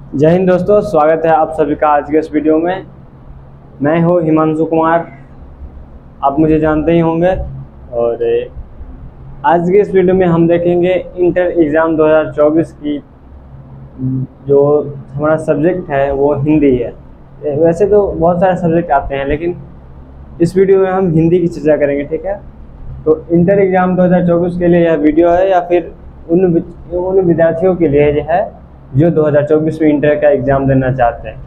जय हिंद दोस्तों, स्वागत है आप सभी का आज के इस वीडियो में। मैं हूँ हिमांशु कुमार, आप मुझे जानते ही होंगे। और आज के इस वीडियो में हम देखेंगे इंटर एग्ज़ाम 2024 की जो हमारा सब्जेक्ट है वो हिंदी है। वैसे तो बहुत सारे सब्जेक्ट आते हैं, लेकिन इस वीडियो में हम हिंदी की चर्चा करेंगे, ठीक है। तो इंटर एग्ज़ाम 2024 के लिए यह वीडियो है, या फिर उन विद्यार्थियों के लिए जो है जो 2024 में इंटर का एग्ज़ाम देना चाहते हैं।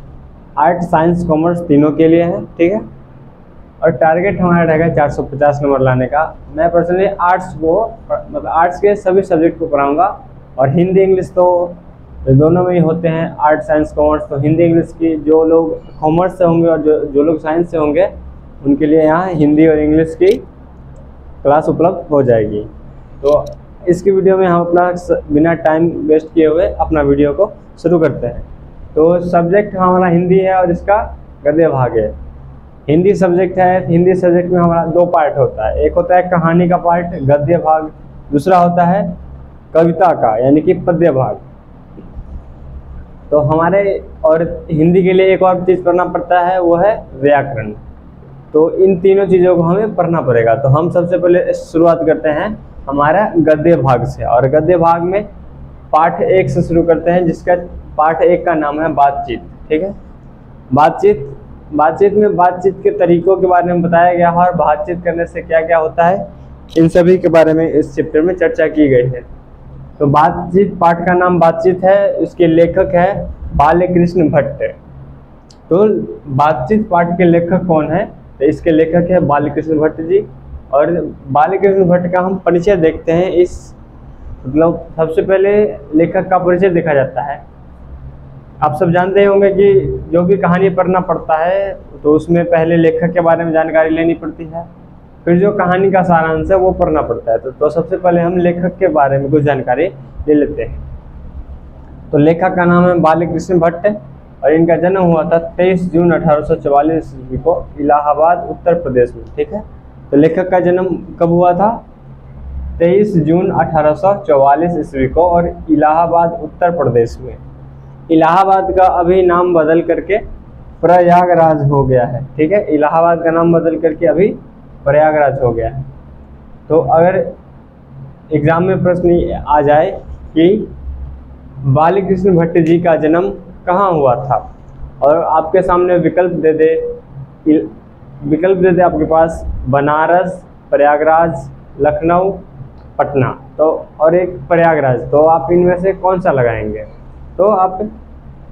आर्ट, साइंस, कॉमर्स तीनों के लिए है, ठीक है। और टारगेट हमारा रहेगा 450 नंबर लाने का। मैं पर्सनली आर्ट्स आर्ट्स के सभी सब्जेक्ट को पढ़ाऊँगा, और हिंदी इंग्लिश तो दोनों में ही होते हैं। आर्ट, साइंस, कॉमर्स तो हिंदी इंग्लिश की जो लोग कॉमर्स से होंगे और जो लोग साइंस से होंगे उनके लिए यहाँ हिंदी और इंग्लिश की क्लास उपलब्ध हो जाएगी। तो इसकी वीडियो में हम अपना बिना टाइम वेस्ट किए हुए अपना वीडियो को शुरू करते हैं। तो सब्जेक्ट हमारा हिंदी है और इसका गद्य भाग है। हिंदी सब्जेक्ट है, हिंदी सब्जेक्ट में हमारा दो पार्ट होता है। एक होता है कहानी का पार्ट, गद्य भाग। दूसरा होता है कविता का, यानी कि पद्य भाग। तो हमारे और हिंदी के लिए एक और चीज़ पढ़ना पड़ता है, वो है व्याकरण। तो इन तीनों चीज़ों को हमें पढ़ना पड़ेगा। तो हम सबसे पहले शुरुआत करते हैं हमारा गद्य भाग से, और गद्य भाग में पाठ 1 से शुरू करते हैं, जिसका पाठ 1 का नाम है बातचीत, ठीक है। बातचीत में बातचीत के तरीकों के बारे में बताया गया है, और बातचीत करने से क्या क्या होता है इन सभी के बारे में इस चैप्टर में चर्चा की गई है। तो बातचीत पाठ का नाम बातचीत है, इसके लेखक है बालकृष्ण भट्ट। तो बातचीत पाठ के लेखक कौन है? तो इसके लेखक है बालकृष्ण भट्ट जी। और बालकृष्ण भट्ट का हम परिचय देखते हैं। इस मतलब सबसे पहले लेखक का परिचय देखा जाता है। आप सब जानते होंगे कि जो भी कहानी पढ़ना पड़ता है तो उसमें पहले लेखक के बारे में जानकारी लेनी पड़ती है, फिर जो कहानी का सारांश है वो पढ़ना पड़ता है। तो सबसे पहले हम लेखक के बारे में कुछ जानकारी ले लेते हैं। तो लेखक का नाम है बालकृष्ण भट्ट, और इनका जन्म हुआ था 23 जून 1844 ईस्वी को इलाहाबाद, उत्तर प्रदेश में, ठीक है। तो लेखक का जन्म कब हुआ था? 23 जून 1844 ईस्वी को, और इलाहाबाद, उत्तर प्रदेश में। इलाहाबाद का अभी नाम बदल करके प्रयागराज हो गया है, ठीक है। इलाहाबाद का नाम बदल करके अभी प्रयागराज हो गया है। तो अगर एग्जाम में प्रश्न आ जाए कि बालकृष्ण भट्ट जी का जन्म कहाँ हुआ था, और आपके सामने विकल्प दे दे आपके पास बनारस, प्रयागराज, लखनऊ, पटना, तो और एक प्रयागराज, तो आप इनमें से कौन सा लगाएंगे? तो आप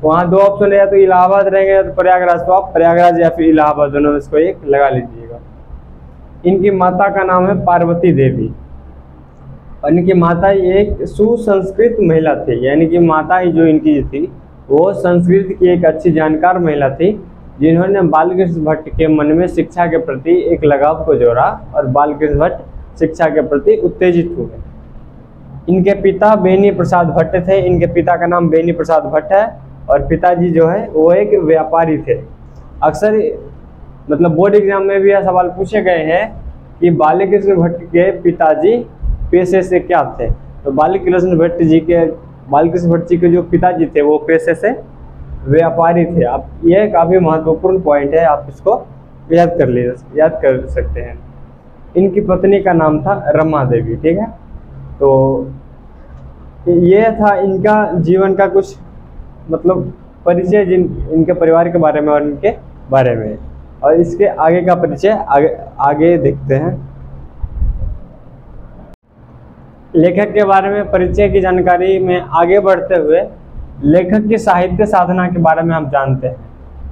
वहाँ दो ऑप्शन है, या तो इलाहाबाद रहेंगे या तो प्रयागराज। तो आप प्रयागराज या फिर इलाहाबाद दोनों में इसको एक लगा लीजिएगा। इनकी माता का नाम है पार्वती देवी, और इनकी माता एक सुसंस्कृत महिला थी, यानी कि माता ही जो इनकी थी वो संस्कृत की एक अच्छी जानकार महिला थी, जिन्होंने बालकृष्ण भट्ट के मन में शिक्षा के प्रति एक लगाव को जोड़ा, और बालकृष्ण भट्ट शिक्षा के प्रति उत्तेजित हुए। इनके पिता बेनी प्रसाद भट्ट थे। इनके पिता का नाम बेनी प्रसाद भट्ट है, और पिताजी जो है वो एक व्यापारी थे। अक्सर मतलब बोर्ड एग्जाम में भी यह सवाल पूछे गए हैं कि बालकृष्ण भट्ट के पिताजी पेशे से क्या थे। तो बालकृष्ण भट्ट जी के जो पिताजी थे वो पेशे से व्यापारी थे। आप यह काफ़ी महत्वपूर्ण पॉइंट है, आप इसको याद कर सकते हैं। इनकी पत्नी का नाम था रमा देवी, ठीक है। तो ये था इनका जीवन का कुछ मतलब परिचय, इनके परिवार के बारे में और इनके बारे में। और इसके आगे का परिचय आगे देखते हैं। लेखक के बारे में परिचय की जानकारी में आगे बढ़ते हुए लेखक की साहित्य साधना के बारे में हम जानते हैं,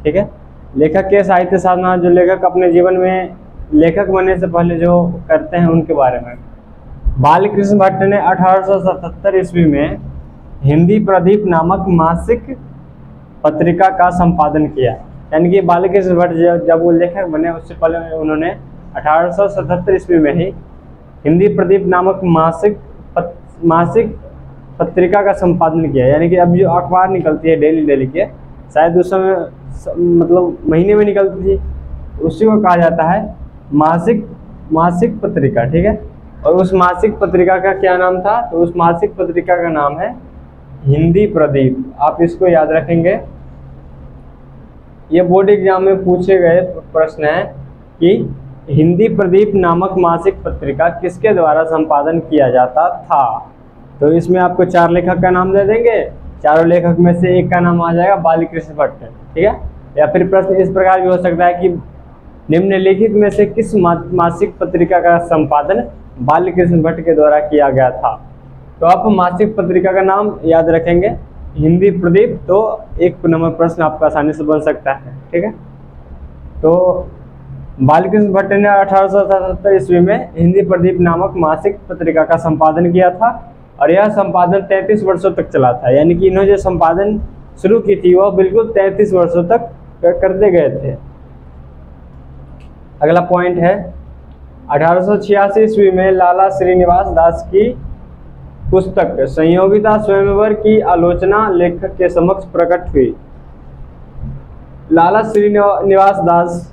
ठीक है। लेखक के साहित्य साधना, जो लेखक अपने जीवन में लेखक बनने से पहले जो करते हैं उनके बारे में। बालकृष्ण भट्ट ने 1877 ईस्वी में हिंदी प्रदीप नामक मासिक पत्रिका का संपादन किया। यानी कि बालकृष्ण भट्ट जब वो लेखक बने उससे पहले उन्होंने 1877 ईस्वी में ही हिंदी प्रदीप नामक मासिक पत्रिका का संपादन किया। यानी कि अब जो अखबार निकलती है डेली के, शायद उस समय मतलब महीने में निकलती थी, उसी को कहा जाता है मासिक पत्रिका, ठीक है। और उस मासिक पत्रिका का क्या नाम था? तो उस मासिक पत्रिका का नाम है हिंदी प्रदीप, आप इसको याद रखेंगे। ये बोर्ड एग्जाम में पूछे गए प्रश्न है कि हिंदी प्रदीप नामक मासिक पत्रिका किसके द्वारा संपादन किया जाता था। तो इसमें आपको 4 लेखक का नाम दे देंगे, चारों लेखक में से एक का नाम आ जाएगा बालकृष्ण भट्ट, ठीक है। या फिर प्रश्न इस प्रकार भी हो सकता है कि निम्नलिखित में से किस मासिक पत्रिका का संपादन बालकृष्ण भट्ट के द्वारा किया गया था। तो आप मासिक पत्रिका का नाम याद रखेंगे हिंदी प्रदीप, तो 1 नंबर प्रश्न आपका आसानी से बन सकता है, ठीक है। तो बालकृष्ण भट्ट ने 1877 ईस्वी में हिंदी प्रदीप नामक मासिक पत्रिका का संपादन किया था और यह संपादन 33 वर्षों तक चला था। यानी कि इन्होंने जो संपादन शुरू की थी वह बिल्कुल 33 वर्षों तक करते गए थे। अगला पॉइंट है 1886 ईस्वी में लाला श्रीनिवास दास की पुस्तक संयोगिता स्वयंवर की आलोचना लेखक के समक्ष प्रकट हुई। लाला श्रीनिवास दास,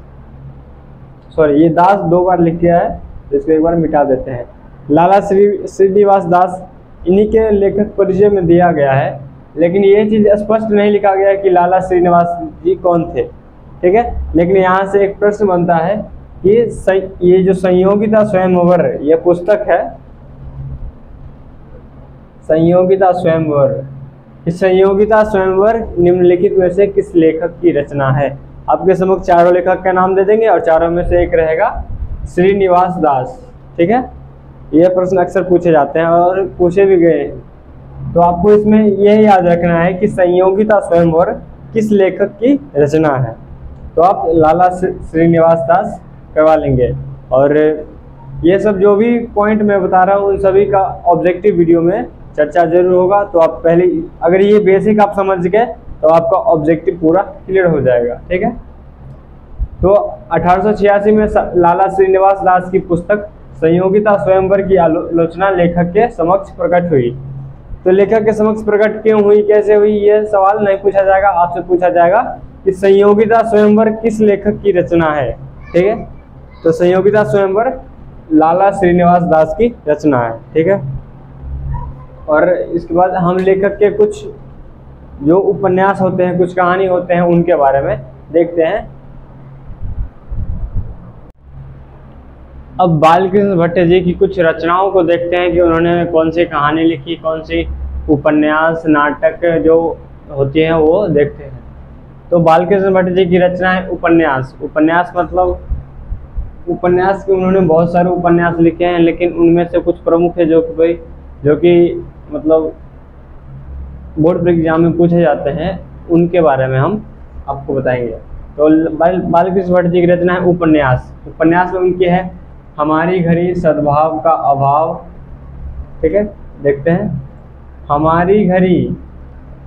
सॉरी ये दास 2 बार लिख दिया है तो इसको एक बार मिटा देते हैं। लाला श्रीनिवास दास इन्हीं के लेखक परिचय में दिया गया है, लेकिन ये चीज़ स्पष्ट नहीं लिखा गया है कि लाला श्रीनिवास जी कौन थे, ठीक है। लेकिन यहाँ से एक प्रश्न बनता है कि ये जो संयोगिता स्वयंवर ये पुस्तक है, संयोगिता स्वयंवर, इस संयोगिता स्वयंवर निम्नलिखित में से किस लेखक की रचना है। आपके समक्ष चारों लेखक का नाम दे देंगे और चारों में से एक रहेगा श्रीनिवास दास, ठीक है। यह प्रश्न अक्सर पूछे जाते हैं और पूछे भी गए, तो आपको इसमें यह याद रखना है कि संयोगिता स्वयंवर किस लेखक की रचना है। तो आप लाला श्रीनिवास दास करवा लेंगे। और ये सब जो भी पॉइंट मैं बता रहा हूँ उन सभी का ऑब्जेक्टिव वीडियो में चर्चा जरूर होगा। तो आप पहले अगर ये बेसिक आप समझ गए तो आपका ऑब्जेक्टिव पूरा क्लियर हो जाएगा, ठीक है। तो 1886 में लाला श्रीनिवास दास की पुस्तक संयोगिता स्वयंवर की आलोचना लेखक के समक्ष प्रकट हुई। तो लेखक के समक्ष प्रकट क्यों हुई, कैसे हुई, ये सवाल नहीं पूछा जाएगा, आपसे पूछा जाएगा कि संयोगिता स्वयंवर किस लेखक की रचना है, ठीक है। तो संयोगिता स्वयंवर लाला श्रीनिवास दास की रचना है, ठीक है। और इसके बाद हम लेखक के कुछ जो उपन्यास होते हैं, कुछ कहानी होते हैं, उनके बारे में देखते हैं। अब बालकृष्ण भट्ट जी की कुछ रचनाओं को देखते हैं कि उन्होंने कौन सी कहानी लिखी, कौन सी उपन्यास नाटक जो होती हैं वो देखते हैं। तो बालकृष्ण भट्ट जी की रचना है उपन्यास। उपन्यास मतलब उपन्यास के उन्होंने बहुत सारे उपन्यास लिखे हैं, लेकिन उनमें से कुछ प्रमुख है जो कि मतलब बोर्ड एग्जाम में पूछे जाते हैं, उनके बारे में हम आपको बताएंगे। तो बालकृष्ण भट्ट जी की रचना है उपन्यास। उपन्यास में उनकी है हमारी घड़ी सद्भाव का अभाव, ठीक है। देखते हैं, हमारी घड़ी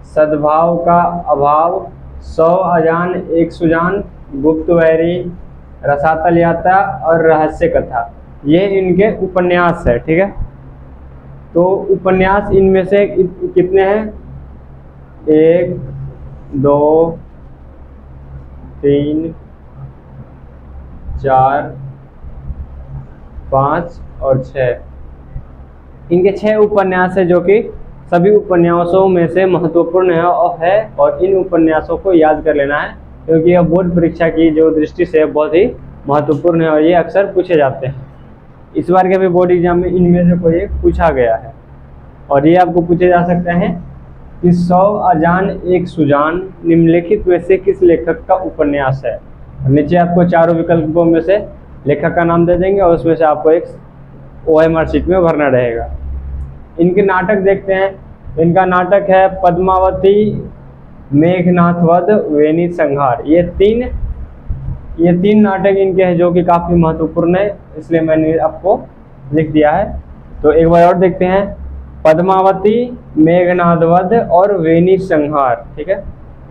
सद्भाव का अभाव, 100 अजान एक सुजान, गुप्त वैरी, रसातल यात्रा और रहस्य कथा, ये इनके उपन्यास है, ठीक है। तो उपन्यास इनमें से कितने हैं, 1 2 3 4 5 और 6, इनके 6 उपन्यास है जो कि सभी उपन्यासों में से महत्वपूर्ण है और इन उपन्यासों को याद कर लेना है, क्योंकि यह बोर्ड परीक्षा की जो दृष्टि से बहुत ही महत्वपूर्ण है और ये अक्सर पूछे जाते हैं। इस बार के भी बोर्ड एग्जाम में इनमें से कोई एक पूछा गया है। और ये आपको पूछे जा सकते हैं कि 100 अजान एक सुजान निम्नलिखित में से किस लेखक का उपन्यास है। नीचे आपको चारों विकल्पों में से लेखक का नाम दे देंगे और उसमें से आपको एक OMR शीट में भरना रहेगा। इनके नाटक देखते हैं। इनका नाटक है पद्मावती, मेघनाथ वध, वेनित संहार। ये तीन नाटक इनके हैं जो कि काफ़ी महत्वपूर्ण है, इसलिए मैंने आपको लिख दिया है। तो एक बार और देखते हैं, पद्मावती, मेघनाथ वध और वेनित संहार, ठीक है।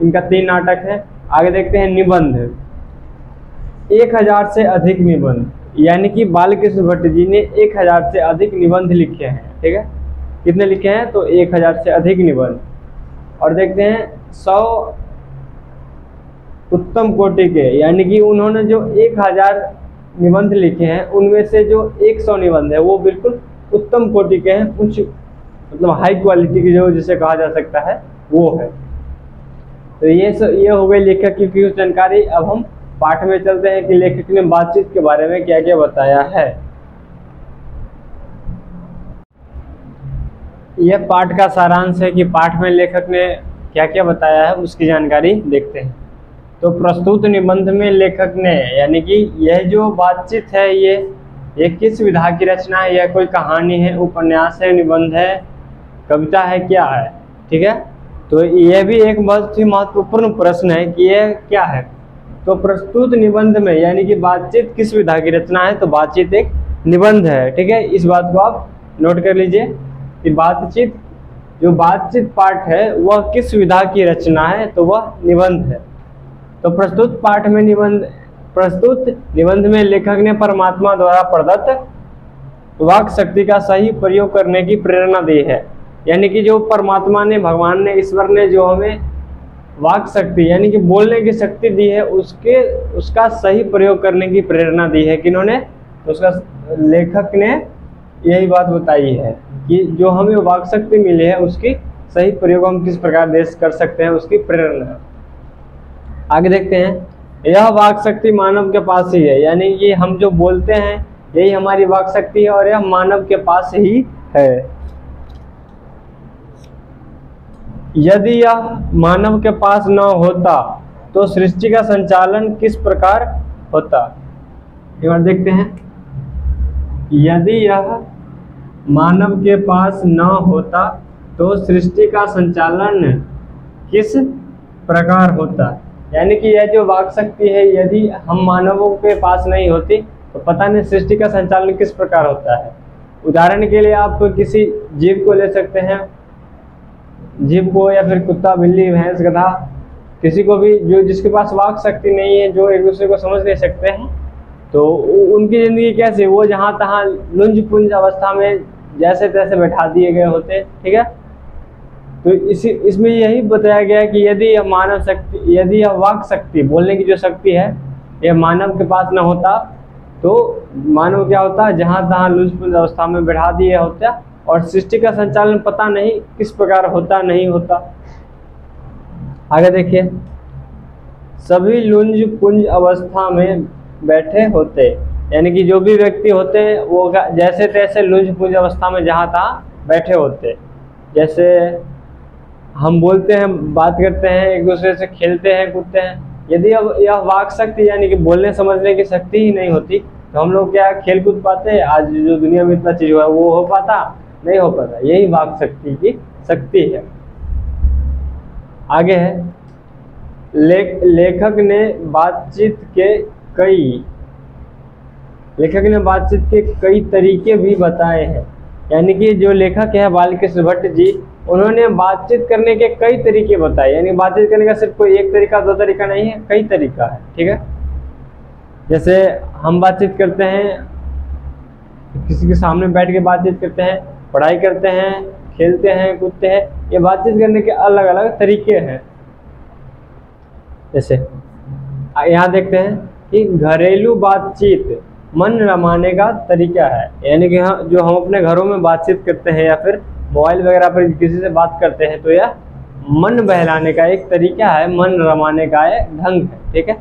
इनका 3 नाटक है। आगे देखते हैं निबंध। 1000 से अधिक निबंध, यानी कि बालकृष्ण भट्ट जी ने 1000 से अधिक निबंध लिखे हैं, ठीक है। कितने लिखे हैं, तो 1000 से अधिक निबंध। और देखते हैं 100 उत्तम कोटि के, यानी कि उन्होंने जो 1000 निबंध लिखे हैं उनमें से जो 100 निबंध है वो बिल्कुल उत्तम कोटि के हैं, मतलब हाई क्वालिटी की जो जिसे कहा जा सकता है वो है। तो ये हो गई लेखक की कुछ जानकारी। अब हम पाठ में चलते हैं कि लेखक ने बातचीत के बारे में क्या क्या बताया है। यह पाठ का सारांश है कि पाठ में लेखक ने क्या क्या बताया है उसकी जानकारी देखते हैं। तो प्रस्तुत निबंध में लेखक ने, यानी कि यह जो बातचीत है ये किस विधा की रचना है, यह कोई कहानी है, उपन्यास है, निबंध है, कविता है, क्या है। ठीक है, तो यह भी एक बहुत ही महत्वपूर्ण प्रश्न है कि यह क्या है। तो प्रस्तुत निबंध में यानी कि बातचीत किस विधा की रचना है, तो बातचीत एक निबंध है। ठीक है, इस बात को आप नोट कर लीजिए कि बातचीत पाठ है वह किस विधा की रचना है, तो वह निबंध है। तो प्रस्तुत निबंध में लेखक ने परमात्मा द्वारा प्रदत्त वाक शक्ति का सही प्रयोग करने की प्रेरणा दी है। यानी कि जो परमात्मा ने, भगवान ने, ईश्वर ने जो हमें वाक शक्ति यानी कि बोलने की शक्ति दी है उसका सही प्रयोग करने की प्रेरणा दी है। किन्होंने? लेखक ने यही बात बताई है कि जो हमें वाक शक्ति मिली है उसकी सही प्रयोग हम किस प्रकार कर सकते हैं, उसकी प्रेरणा। आगे देखते हैं, यह वाक शक्ति मानव के पास ही है। यानी कि हम जो बोलते हैं यही हमारी वाक शक्ति है और यह मानव के पास ही है। यदि यह मानव के पास न होता तो सृष्टि का संचालन किस प्रकार होता। एक बार देखते हैं, यदि यह मानव के पास न होता तो सृष्टि का संचालन किस प्रकार होता। यानी कि यह जो वाक शक्ति है यदि हम मानवों के पास नहीं होती तो पता नहीं सृष्टि का संचालन किस प्रकार होता है। उदाहरण के लिए आप किसी जीव को ले सकते हैं, जीव को, या फिर कुत्ता, बिल्ली, भैंस, गधा, किसी को भी जिसके पास वाक शक्ति नहीं है, जो एक दूसरे को समझ नहीं सकते हैं, तो उनकी ज़िंदगी कैसे, वो जहाँ तहाँ लुंज पुंज अवस्था में जैसे तैसे बैठा दिए गए होते हैं। ठीक है, तो इसमें यही बताया गया है कि यदि यह वाक शक्ति, बोलने की जो शक्ति है, यह मानव के पास न होता तो मानव क्या होता, जहाँ तहाँ लुंज पुंज अवस्था में बैठा दिए होता और सृष्टि का संचालन पता नहीं किस प्रकार होता, नहीं होता। आगे देखिए, सभी लुंज पुंज अवस्था में बैठे होते, यानी कि जो भी व्यक्ति होते हैं वो जैसे तैसे लुंज पुंज अवस्था में जहाँ तहाँ बैठे होते। जैसे हम बोलते हैं, बात करते हैं, एक दूसरे से खेलते हैं, कूदते हैं। यदि अब यह वाक शक्ति यानी कि बोलने समझने की शक्ति ही नहीं होती तो हम लोग क्या खेल कूद पाते? आज जो दुनिया में इतना चीज हुआ है वो हो पाता? नहीं हो पाता। यही वाक शक्ति की शक्ति है। आगे है, लेखक ने बातचीत के कई तरीके भी बताए हैं। यानी कि जो लेखक है बालकृष्ण भट्ट जी, उन्होंने बातचीत करने के कई तरीके बताए। यानी बातचीत करने का सिर्फ कोई एक तरीका, दो तरीका नहीं है, कई तरीका है। ठीक है, जैसे हम बातचीत करते हैं, किसी के सामने बैठ के बातचीत करते हैं, पढ़ाई करते हैं, खेलते हैं, कूदते हैं, ये बातचीत करने के अलग अलग तरीके हैं। जैसे यहाँ देखते हैं कि घरेलू बातचीत मन रमाने का तरीका है। यानी कि जो हम अपने घरों में बातचीत करते हैं या फिर मोबाइल वगैरह पर किसी से बात करते हैं तो यह मन बहलाने का एक तरीका है, मन रमाने का एक ढंग है। ठीक है,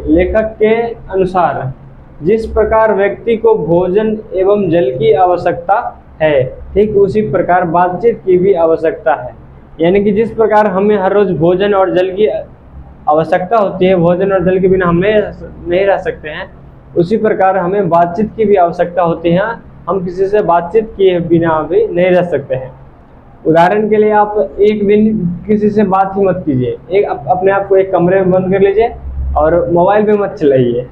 लेखक के अनुसार जिस प्रकार व्यक्ति को भोजन एवं जल की आवश्यकता है, ठीक उसी प्रकार बातचीत की भी आवश्यकता है। यानी कि जिस प्रकार हमें हर रोज भोजन और जल की आवश्यकता होती है, भोजन और जल के बिना हम नहीं रह सकते हैं, उसी प्रकार हमें बातचीत की भी आवश्यकता होती है। हम किसी से बातचीत किए बिना भी नहीं रह सकते हैं। उदाहरण के लिए आप एक दिन किसी से बात ही मत कीजिए, अपने आप को एक कमरे में बंद कर लीजिए और मोबाइल पे मत चलाइए,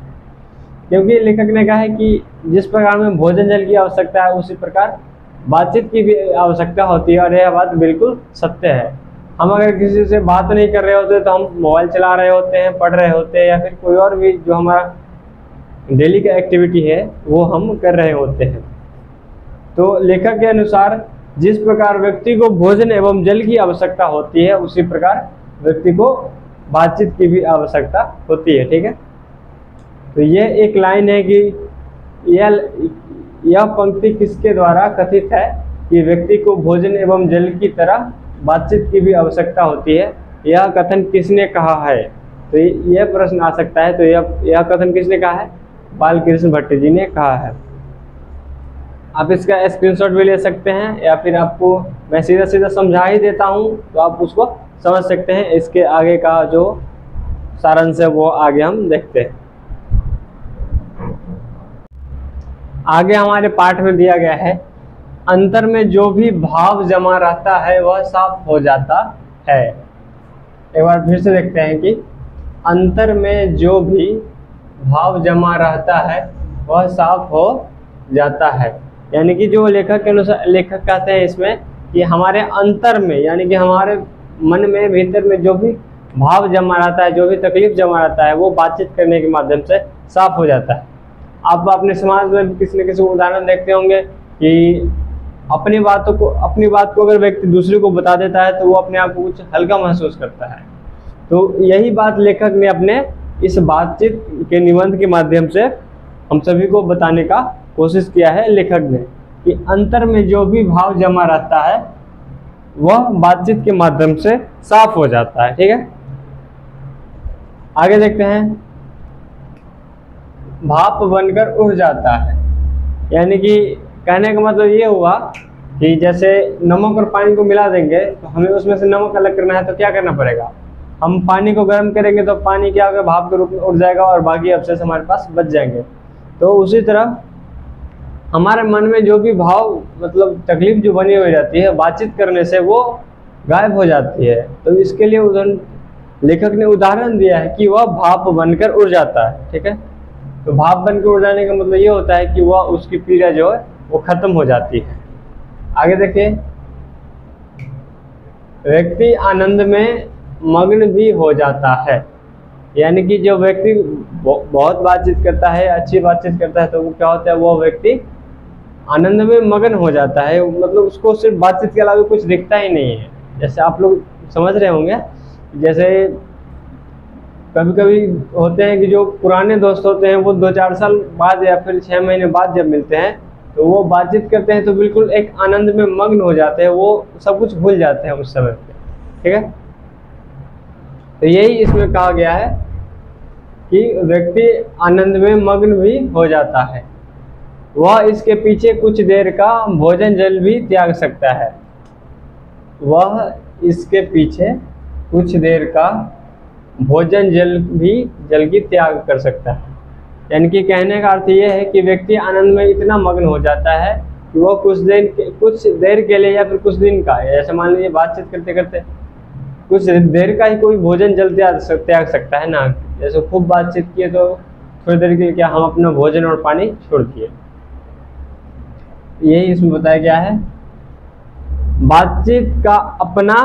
क्योंकि लेखक ने कहा है कि जिस प्रकार में भोजन जल की आवश्यकता है उसी प्रकार बातचीत की भी आवश्यकता होती है। और यह बात बिल्कुल सत्य है। हम अगर किसी से बात नहीं कर रहे होते तो हम मोबाइल चला रहे होते हैं, पढ़ रहे होते हैं, या फिर कोई और भी जो हमारा डेली का एक्टिविटी है वो हम कर रहे होते हैं। तो लेखक के अनुसार जिस प्रकार व्यक्ति को भोजन एवं जल की आवश्यकता होती है उसी प्रकार व्यक्ति को बातचीत की भी आवश्यकता होती है। ठीक है, तो ये एक लाइन है कि यह पंक्ति किसके द्वारा कथित है कि व्यक्ति को भोजन एवं जल की तरह बातचीत की भी आवश्यकता होती है? यह कथन किसने कहा है? तो यह प्रश्न आ सकता है। तो यह कथन किसने कहा है? बालकृष्ण भट्ट जी ने कहा है। आप इसका स्क्रीनशॉट भी ले सकते हैं, या फिर आपको मैं सीधा सीधा समझा ही देता हूँ तो आप उसको समझ सकते हैं। इसके आगे का जो सारांश है वो आगे हम देखते हैं। आगे हमारे पाठ में दिया गया है, अंतर में जो भी भाव जमा रहता है वह साफ हो जाता है। एक बार फिर से देखते हैं कि अंतर में जो भी भाव जमा रहता है वह साफ हो जाता है। यानी कि जो लेखक के अनुसार लेखक कहते हैं इसमें कि हमारे अंतर में, यानी कि हमारे मन में भीतर में जो भी भाव जमा रहता है, जो भी तकलीफ जमा रहता है, वो बातचीत करने के माध्यम से साफ हो जाता है। आप अपने समाज में किसी न किसी उदाहरण देखते होंगे कि अपनी बात को अगर व्यक्ति दूसरे को बता देता है तो वो अपने आप को कुछ हल्का महसूस करता है। तो यही बात लेखक ने अपने इस बातचीत के निबंध के माध्यम से हम सभी को बताने का कोशिश किया है लेखक ने, कि अंतर में जो भी भाव जमा रहता है वह बातचीत के माध्यम से साफ हो जाता है। ठीक है, आगे देखते हैं। भाप बनकर उड़ जाता है, यानी कि कहने का मतलब ये हुआ कि जैसे नमक और पानी को मिला देंगे तो हमें उसमें से नमक अलग करना है तो क्या करना पड़ेगा? हम पानी को गर्म करेंगे तो पानी क्या होगा? भाप के रूप में उड़ जाएगा और बाकी अवशेष हमारे पास बच जाएंगे। तो उसी तरह हमारे मन में जो भी भाव मतलब तकलीफ जो बनी हुई रहती है, बातचीत करने से वो गायब हो जाती है। तो इसके लिए लेखक ने उदाहरण दिया है कि वह भाप बनकर उड़ जाता है। ठीक है, तो भाप बनकर उड़ जाने का मतलब ये होता है कि वह उसकी पीड़ा जो है वो खत्म हो जाती है। आगे देखिए, व्यक्ति आनंद में मग्न भी हो जाता है। यानी कि जो व्यक्ति बहुत बातचीत करता है, अच्छी बातचीत करता है, तो वो क्या होता है? वो व्यक्ति आनंद में मगन हो जाता है। मतलब उसको सिर्फ बातचीत के अलावा कुछ दिखता ही नहीं है। जैसे आप लोग समझ रहे होंगे, जैसे कभी कभी होते हैं कि जो पुराने दोस्त होते हैं वो 2-4 साल बाद या फिर 6 महीने बाद जब मिलते हैं तो वो बातचीत करते हैं तो बिल्कुल एक आनंद में मग्न हो जाते हैं, वो सब कुछ भूल जाते हैं उस समय पे। ठीक है, तो यही इसमें कहा गया है कि व्यक्ति आनंद में मग्न भी हो जाता है। वह इसके पीछे कुछ देर का भोजन जल भी त्याग सकता है। वह इसके पीछे कुछ देर का भोजन जल की त्याग कर सकता है। यानी कि कहने का अर्थ यह है कि व्यक्ति आनंद में इतना मग्न हो जाता है कि वह कुछ देर के लिए या फिर कुछ दिन का, जैसे मान लीजिए बातचीत करते करते कुछ देर का ही कोई भोजन जल त्याग सकता है ना। जैसे खूब बातचीत किए तो थोड़ी देर के लिए क्या हम अपना भोजन और पानी छोड़ दिए। यही इसमें बताया गया है। बातचीत का अपना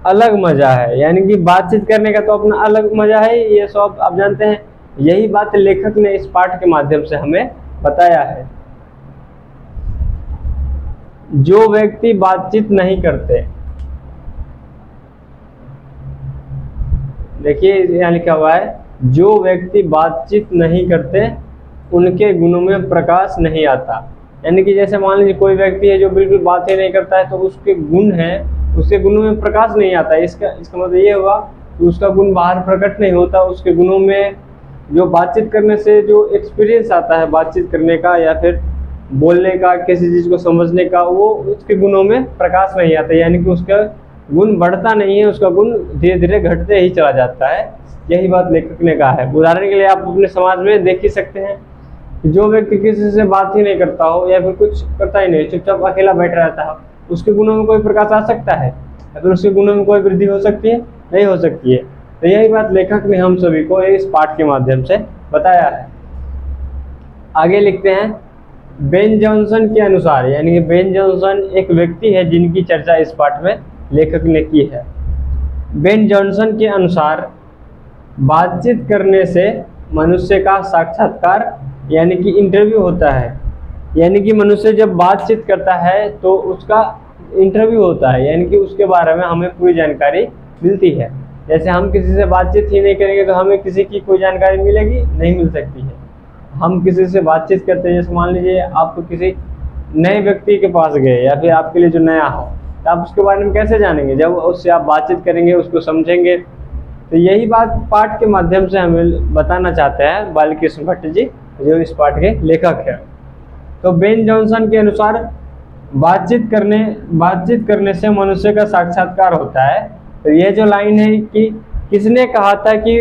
अलग मजा है, यानी कि बातचीत करने का तो अपना अलग मजा है, ये सब आप जानते हैं। यही बात लेखक ने इस पाठ के माध्यम से हमें बताया है। जो व्यक्ति बातचीत नहीं करते, देखिए यहाँ लिखा हुआ है, जो व्यक्ति बातचीत नहीं करते उनके गुणों में प्रकाश नहीं आता। यानी कि जैसे मान लीजिए कोई व्यक्ति है जो बिल्कुल बात ही नहीं करता है तो उसके गुण हैं, उसके गुणों में प्रकाश नहीं आता है। इसका मतलब ये हुआ कि उसका गुण बाहर प्रकट नहीं होता। उसके गुणों में जो बातचीत करने से जो एक्सपीरियंस आता है बातचीत करने का या फिर बोलने का, किसी चीज़ को समझने का, वो उसके गुणों में प्रकाश नहीं आता। यानी कि उसका गुण बढ़ता नहीं है, उसका गुण धीरे धीरे घटते ही चला जाता है। यही बात लेखक ने कहा है। उदाहरण के लिए आप अपने समाज में देख ही सकते हैं कि जो व्यक्ति किसी से बात ही नहीं करता हो या फिर कुछ करता ही नहीं, चुपचाप अकेला बैठा रहता है, उसके गुणों में कोई प्रकाश आ सकता है या फिर उसके गुणों में कोई वृद्धि हो सकती है? नहीं हो सकती है। तो यही बात लेखक ने हम सभी को इस पाठ के माध्यम से बताया है। आगे लिखते हैं, बेन जॉनसन के अनुसार, यानी कि बेन जॉनसन एक व्यक्ति है जिनकी चर्चा इस पाठ में लेखक ने की है। बेन जॉनसन के अनुसार बातचीत करने से मनुष्य का साक्षात्कार यानी कि इंटरव्यू होता है। यानी कि मनुष्य जब बातचीत करता है तो उसका इंटरव्यू होता है, यानी कि उसके बारे में हमें पूरी जानकारी मिलती है। जैसे हम किसी से बातचीत ही नहीं करेंगे तो हमें किसी की कोई जानकारी मिलेगी? नहीं मिल सकती है। हम किसी से बातचीत करते हैं, जैसे मान लीजिए आप किसी नए व्यक्ति के पास गए या फिर आपके लिए जो नया हो, तो आप उसके बारे में कैसे जानेंगे? जब उससे आप बातचीत करेंगे, उसको समझेंगे। तो यही बात पाठ के माध्यम से हमें बताना चाहते हैं बालकृष्ण भट्ट जी, जो इस पाठ के लेखक हैं। तो बेन जॉनसन के अनुसार बातचीत करने से मनुष्य का साक्षात्कार होता है। तो ये जो लाइन है कि किसने कहा था कि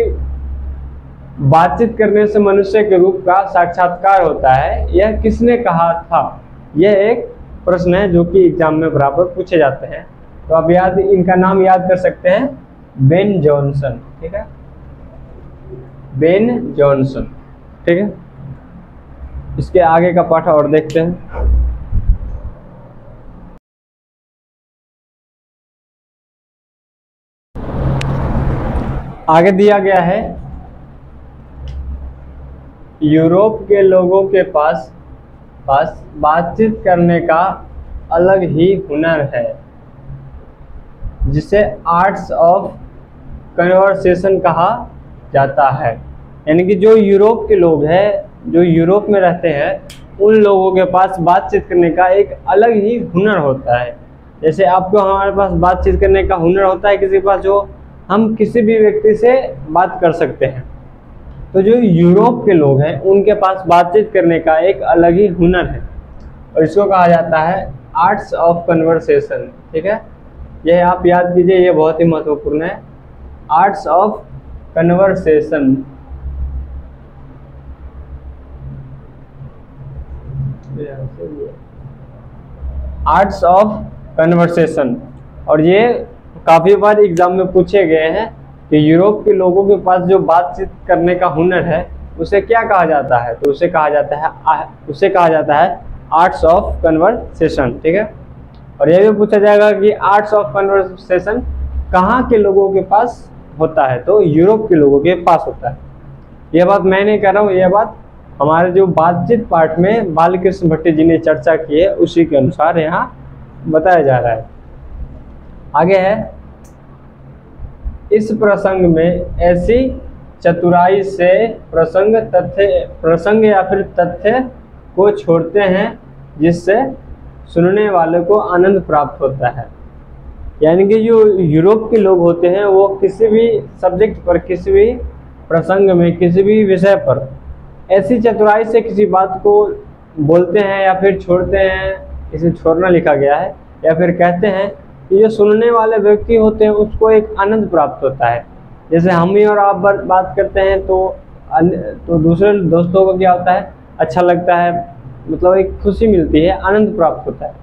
बातचीत करने से मनुष्य के रूप का साक्षात्कार होता है, यह किसने कहा था? यह एक प्रश्न है जो कि एग्जाम में बराबर पूछे जाते हैं। तो आप इनका नाम याद कर सकते हैं, बेन जॉनसन। ठीक है, बेन जॉनसन। ठीक है, इसके आगे का पाठ और देखते हैं। आगे दिया गया है, यूरोप के लोगों के पास बातचीत करने का अलग ही हुनर है, जिसे आर्ट्स ऑफ कन्वर्सेशन कहा जाता है। यानी कि जो यूरोप के लोग हैं, जो यूरोप में रहते हैं, उन लोगों के पास बातचीत करने का एक अलग ही हुनर होता है। जैसे आपको हमारे पास बातचीत करने का हुनर होता है किसी के पास, जो हम किसी भी व्यक्ति से बात कर सकते हैं। तो जो यूरोप के लोग हैं उनके पास बातचीत करने का एक अलग ही हुनर है, और इसको कहा जाता है आर्ट्स ऑफ कन्वर्सेशन। ठीक है, यह आप याद कीजिए, ये बहुत ही महत्वपूर्ण है, arts of conversation. Arts of conversation. और ये काफ़ी बार एग्जाम में पूछे गए हैं कि यूरोप के लोगों के पास जो बातचीत करने का हुनर है उसे क्या कहा जाता है? तो उसे कहा जाता है आर्ट्स ऑफ कन्वर्सेशन। ठीक है, और यह भी पूछा जाएगा कि आर्ट्स ऑफ कन्वर्सेशन कहाँ के लोगों के पास होता है? तो यूरोप के लोगों के पास होता है। यह बात मैं नहीं कर रहा हूँ, यह बात हमारे जो बातचीत पाठ में बालकृष्ण भट्ट जी ने चर्चा की है उसी के अनुसार यहाँ बताया जा रहा है। आगे है, इस प्रसंग में ऐसी चतुराई से प्रसंग या फिर तथ्य को छोड़ते हैं जिससे सुनने वाले को आनंद प्राप्त होता है। यानी कि जो यूरोप के लोग होते हैं वो किसी भी सब्जेक्ट पर, किसी भी प्रसंग में, किसी भी विषय पर ऐसी चतुराई से किसी बात को बोलते हैं या फिर छोड़ते हैं, इसे छोड़ना लिखा गया है, या फिर कहते हैं कि जो सुनने वाले व्यक्ति होते हैं उसको एक आनंद प्राप्त होता है। जैसे हम ही और आप बात करते हैं तो दूसरे दोस्तों को क्या होता है, अच्छा लगता है, मतलब एक खुशी मिलती है, आनंद प्राप्त होता है।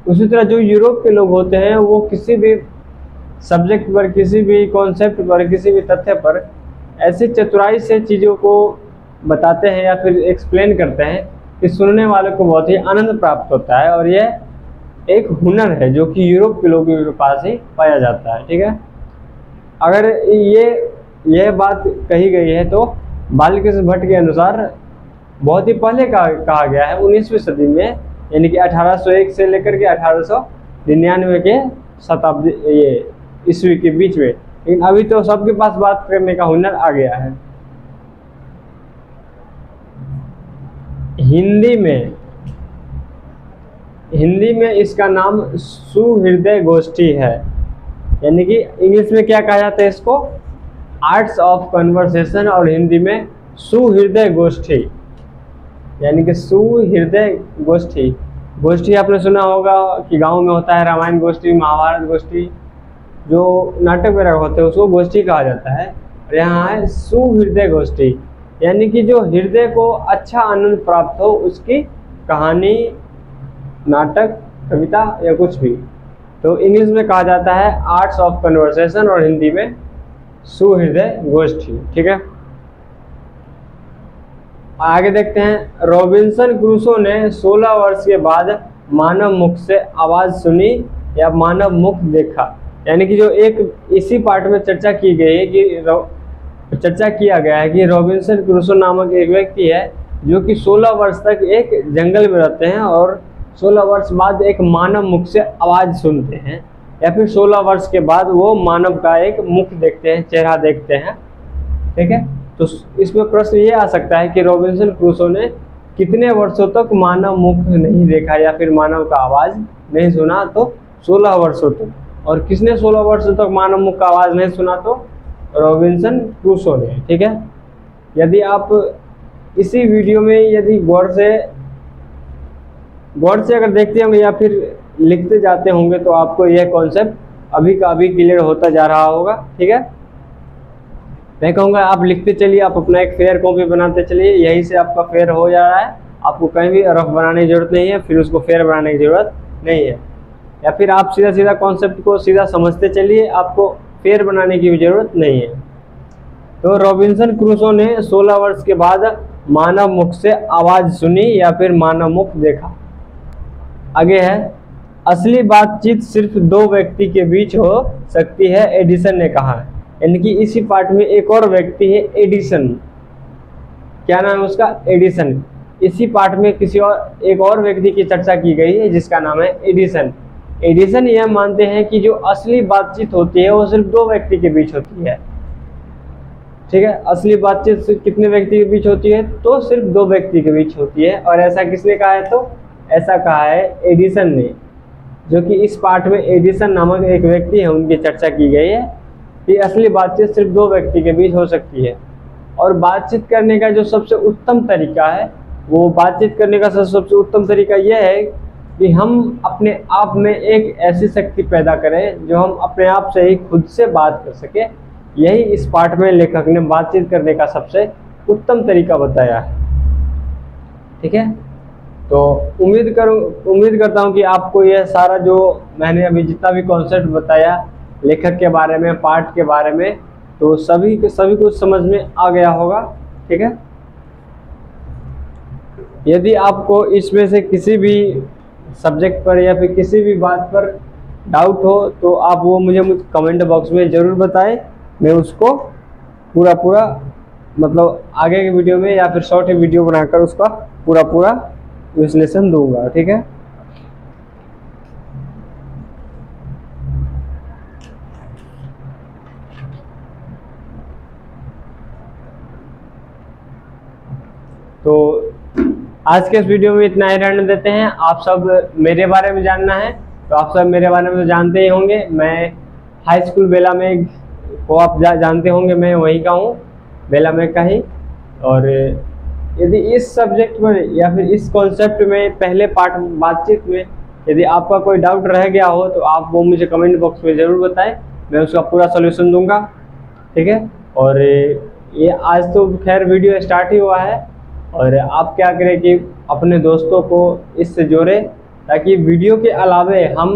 उसी तरह जो यूरोप के लोग होते हैं वो किसी भी सब्जेक्ट पर, किसी भी कॉन्सेप्ट पर, किसी भी तथ्य पर ऐसी चतुराई से चीज़ों को बताते हैं या फिर एक्सप्लेन करते हैं कि सुनने वाले को बहुत ही आनंद प्राप्त होता है। और यह एक हुनर है जो कि यूरोप के लोगों के पास ही पाया जाता है। ठीक है, अगर यह बात कही गई है तो बालकृष्ण भट्ट के अनुसार बहुत ही पहले कहा गया है, 19वीं सदी में, यानी कि 1801 से लेकर के 1899 के शताब्दी, ये ईस्वी के बीच में। लेकिन अभी तो सबके पास बात करने का हुनर आ गया है। हिंदी में इसका नाम सुहृदय गोष्ठी है। यानी कि इंग्लिश में क्या कहा जाता है इसको, आर्ट्स ऑफ कन्वर्सेशन, और हिंदी में सुहृदय गोष्ठी। यानी कि सुहृदय गोष्ठी आपने सुना होगा कि गांव में होता है रामायण गोष्ठी, महाभारत गोष्ठी, जो नाटक वगैरह होते हैं उसको गोष्ठी कहा जाता है। और यहाँ है सुहृदय गोष्ठी, यानी कि जो हृदय को अच्छा आनंद प्राप्त हो, उसकी कहानी, नाटक, कविता या कुछ भी। तो इंग्लिश में कहा जाता है आर्ट्स ऑफ कन्वर्सेशन और हिंदी में सुहृदय गोष्ठी। ठीक है, आगे देखते हैं। रॉबिन्सन क्रूसो ने 16 वर्ष के बाद मानव मुख से आवाज़ सुनी या मानव मुख देखा। यानी कि जो एक इसी पार्ट में चर्चा की गई है कि चर्चा किया गया है कि रॉबिन्सन क्रूसो नामक एक व्यक्ति है जो कि 16 वर्ष तक एक जंगल में रहते हैं और 16 वर्ष बाद एक मानव मुख से आवाज़ सुनते हैं, या फिर 16 वर्ष के बाद वो मानव का एक मुख देखते हैं, चेहरा देखते हैं। ठीक है, तो इसमें प्रश्न ये आ सकता है कि रॉबिन्सन क्रूसो ने कितने वर्षों तक मानव मुख नहीं देखा या फिर मानव का आवाज़ नहीं सुना, तो 16 वर्षों तक। और किसने 16 वर्षों तक मानव मुख का आवाज़ नहीं सुना, तो रॉबिन्सन क्रूसो ने। ठीक है, यदि आप इसी वीडियो में यदि गौर से अगर देखते होंगे या फिर लिखते जाते होंगे तो आपको यह कॉन्सेप्ट अभी का अभी क्लियर होता जा रहा होगा। ठीक है, मैं कहूँगा आप लिखते चलिए, आप अपना एक फेयर कॉपी बनाते चलिए, यहीं से आपका फेयर हो जा रहा है। आपको कहीं भी रफ बनाने की जरूरत नहीं है, फिर उसको फेयर बनाने की जरूरत नहीं है। या फिर आप सीधा कॉन्सेप्ट को सीधा समझते चलिए, आपको फेयर बनाने की भी जरूरत नहीं है। तो रॉबिन्सन क्रूसो ने 16 वर्ष के बाद मानव मुख से आवाज़ सुनी या फिर मानव मुख देखा। आगे है, असली बातचीत सिर्फ 2 व्यक्ति के बीच हो सकती है, एडिसन ने कहा। यानी कि इसी पार्ट में एक और व्यक्ति है, एडिसन। क्या नाम है उसका? एडिसन। इसी पार्ट में एक और व्यक्ति की चर्चा की गई है जिसका नाम है एडिसन। एडिसन यह मानते हैं कि जो असली बातचीत होती है वो सिर्फ 2 व्यक्ति के बीच होती है। ठीक है, असली बातचीत कितने व्यक्ति के बीच होती है? तो सिर्फ 2 व्यक्ति के बीच होती है। और ऐसा किसने कहा है? तो ऐसा कहा है एडिसन ने, जो कि इस पार्ट में एडिसन नामक एक व्यक्ति है, उनकी चर्चा की गई है कि असली बातचीत सिर्फ 2 व्यक्ति के बीच हो सकती है। और बातचीत करने का जो सबसे उत्तम तरीका है, वो बातचीत करने का सबसे उत्तम तरीका यह है कि हम अपने आप में एक ऐसी शक्ति पैदा करें जो हम अपने आप से ही खुद से बात कर सके। यही इस पार्ट में लेखक ने बातचीत करने का सबसे उत्तम तरीका बताया है। ठीक है, तो उम्मीद करता हूँ कि आपको यह सारा जो मैंने अभी जितना भी कॉन्सेप्ट बताया लेखक के बारे में, पार्ट के बारे में, तो सभी कुछ समझ में आ गया होगा। ठीक है, यदि आपको इसमें से किसी भी सब्जेक्ट पर या फिर किसी भी बात पर डाउट हो तो आप वो मुझे कमेंट बॉक्स में ज़रूर बताएं। मैं उसको पूरा मतलब आगे के वीडियो में या फिर शॉर्ट वीडियो बनाकर उसका पूरा विश्लेषण दूंगा। ठीक है, तो आज के इस वीडियो में इतना ही रहने देते हैं। आप सब मेरे बारे में जानना है तो आप सब मेरे बारे में तो जानते ही होंगे। मैं हाई स्कूल बेला में को आप जानते होंगे, मैं वहीं का हूँ, बेला में का ही। और यदि इस सब्जेक्ट में या फिर इस कॉन्सेप्ट में पहले पार्ट बातचीत में यदि आपका कोई डाउट रह गया हो तो आप वो मुझे कमेंट बॉक्स में ज़रूर बताएं, मैं उसका पूरा सॉल्यूशन दूंगा। ठीक है, और ये आज तो खैर वीडियो स्टार्ट ही हुआ है, और आप क्या करें कि अपने दोस्तों को इससे जोड़ें ताकि वीडियो के अलावे हम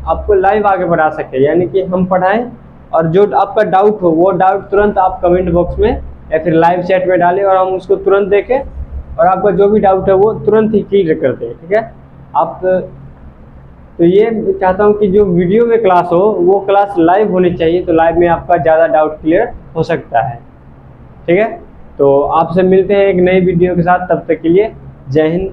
आपको लाइव आगे बढ़ा सकें, यानी कि हम पढ़ाएं और जो आपका डाउट हो वो डाउट तुरंत आप कमेंट बॉक्स में या फिर लाइव चैट में डालें और हम उसको तुरंत देखें और आपका जो भी डाउट है वो तुरंत ही क्लियर कर दें। ठीक है, आप तो ये चाहता हूँ कि जो वीडियो में क्लास हो वो क्लास लाइव होनी चाहिए, तो लाइव में आपका ज़्यादा डाउट क्लियर हो सकता है। ठीक है, तो आपसे मिलते हैं एक नई वीडियो के साथ, तब तक के लिए जय हिंद।